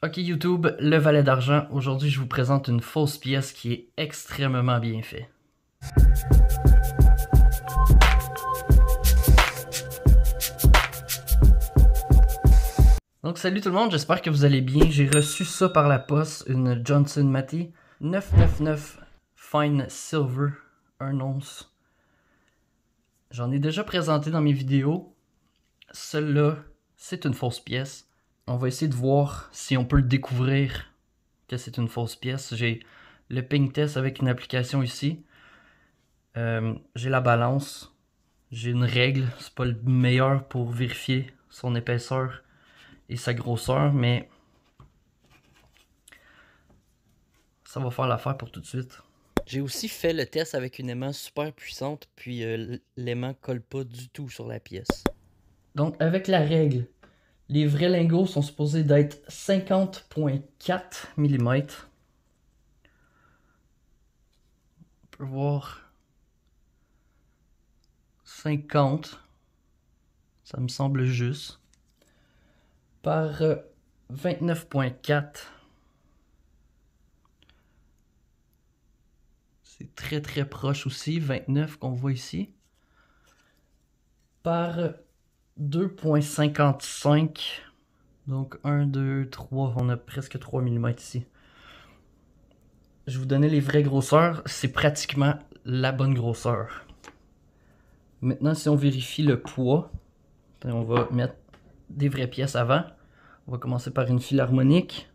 Ok YouTube, le valet d'argent. Aujourd'hui, je vous présente une fausse pièce qui est extrêmement bien faite. Donc salut tout le monde, j'espère que vous allez bien. J'ai reçu ça par la poste, une Johnson Matthey 999 Fine Silver, 1 once. J'en ai déjà présenté dans mes vidéos. Celle-là, c'est une fausse pièce. On va essayer de voir si on peut le découvrir que c'est une fausse pièce. J'ai le ping test avec une application ici. J'ai la balance. J'ai une règle. C'est pas le meilleur pour vérifier son épaisseur et sa grosseur, mais ça va faire l'affaire pour tout de suite. J'ai aussi fait le test avec une aimant super puissante, puis l'aimant colle pas du tout sur la pièce. Donc avec la règle, les vrais lingots sont supposés d'être 50,4 mm. On peut voir 50, ça me semble juste, par 29,4. C'est très très proche aussi, 29 qu'on voit ici, par 2,55. Donc 1, 2, 3, on a presque 3 mm ici. Je vous donnais les vraies grosseurs, c'est pratiquement la bonne grosseur. Maintenant, si on vérifie le poids, on va mettre des vraies pièces avant. On va commencer par une philharmonique.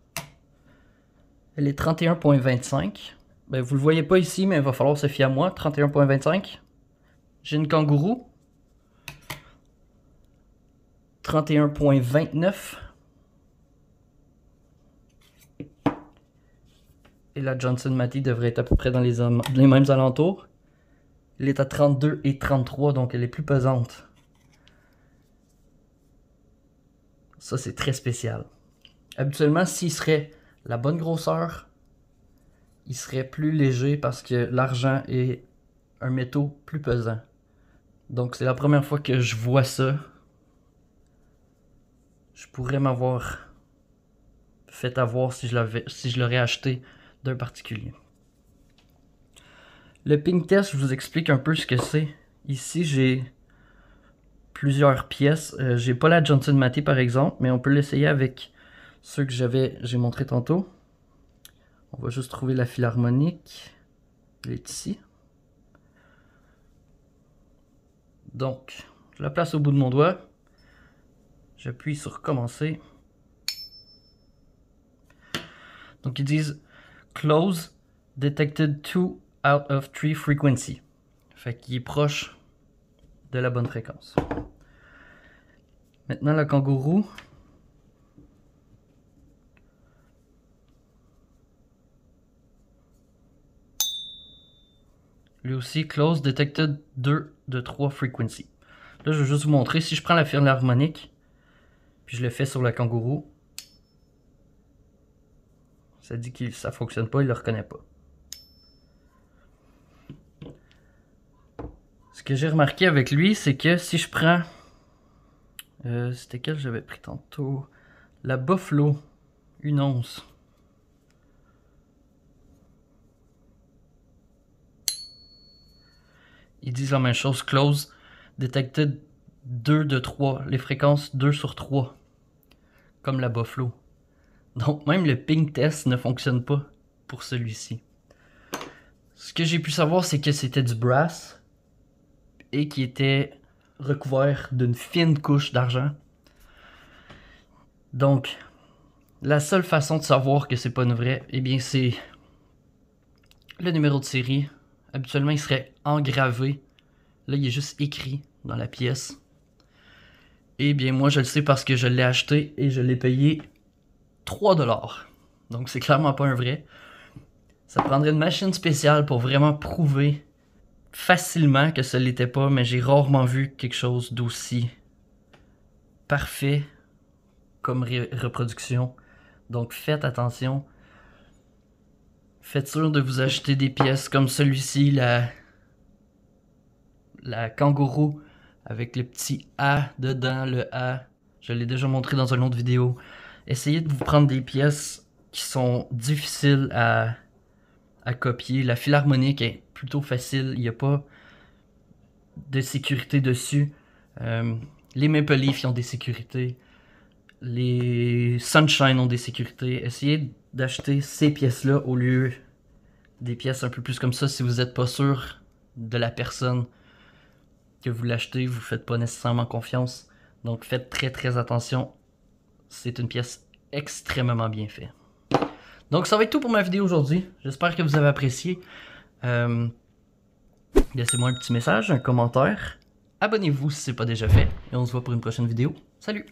Elle est 31,25. Ben, vous le voyez pas ici, mais il va falloir se fier à moi. 31,25. J'ai une kangourou. 31,29. Et la Johnson Matthey devrait être à peu près dans les mêmes alentours. Elle est à 32 et 33, donc elle est plus pesante. Ça, c'est très spécial. Habituellement, s'il serait la bonne grosseur, il serait plus léger parce que l'argent est un métaux plus pesant. Donc, c'est la première fois que je vois ça. Je pourrais m'avoir fait avoir si je l'aurais acheté d'un particulier. Le ping test, je vous explique un peu ce que c'est. Ici, j'ai plusieurs pièces. J'ai pas la Johnson Matthey par exemple, mais on peut l'essayer avec ceux que j'ai montré tantôt. On va juste trouver la philharmonique. Elle est ici. Donc, je la place au bout de mon doigt. J'appuie sur commencer. Donc ils disent close detected 2 out of 3 frequency. Fait qu'il est proche de la bonne fréquence. Maintenant le kangourou. Lui aussi close detected 2 de 3 frequency. Là je vais juste vous montrer si je prends la philharmonique puis je le fais sur le kangourou. Ça dit que ça fonctionne pas, il le reconnaît pas. Ce que j'ai remarqué avec lui, c'est que si je prends... c'était quelle j'avais pris tantôt? La Buffalo, 1 once. Ils disent la même chose, close, detected 2 de 3, les fréquences 2 sur 3, comme la Buffalo. Donc même le ping test ne fonctionne pas pour celui-ci. Ce que j'ai pu savoir, c'est que c'était du brass et qui était recouvert d'une fine couche d'argent. Donc, la seule façon de savoir que c'est pas une vraie, eh bien c'est le numéro de série. Habituellement, il serait engravé. Là, il est juste écrit dans la pièce. Eh bien, moi, je le sais parce que je l'ai acheté et je l'ai payé 3 $. Donc, c'est clairement pas un vrai. Ça prendrait une machine spéciale pour vraiment prouver facilement que ce l'était pas, mais j'ai rarement vu quelque chose d'aussi parfait comme reproduction. Donc, faites attention. Faites sûr de vous acheter des pièces comme celui-ci, la kangourou, avec le petit A dedans, le A. Je l'ai déjà montré dans une autre vidéo. essayez de vous prendre des pièces qui sont difficiles à copier. La Philharmonique est plutôt facile, il n'y a pas de sécurité dessus. Les Maple Leaf ont des sécurités. Les Sunshine ont des sécurités. Essayez d'acheter ces pièces-là au lieu des pièces un peu plus comme ça. Si vous n'êtes pas sûr de la personne que vous l'achetez, vous ne faites pas nécessairement confiance. Donc faites très très attention. C'est une pièce extrêmement bien faite. Donc ça va être tout pour ma vidéo aujourd'hui. J'espère que vous avez apprécié. Laissez-moi un petit message, un commentaire. Abonnez-vous si ce n'est pas déjà fait. Et on se voit pour une prochaine vidéo. Salut!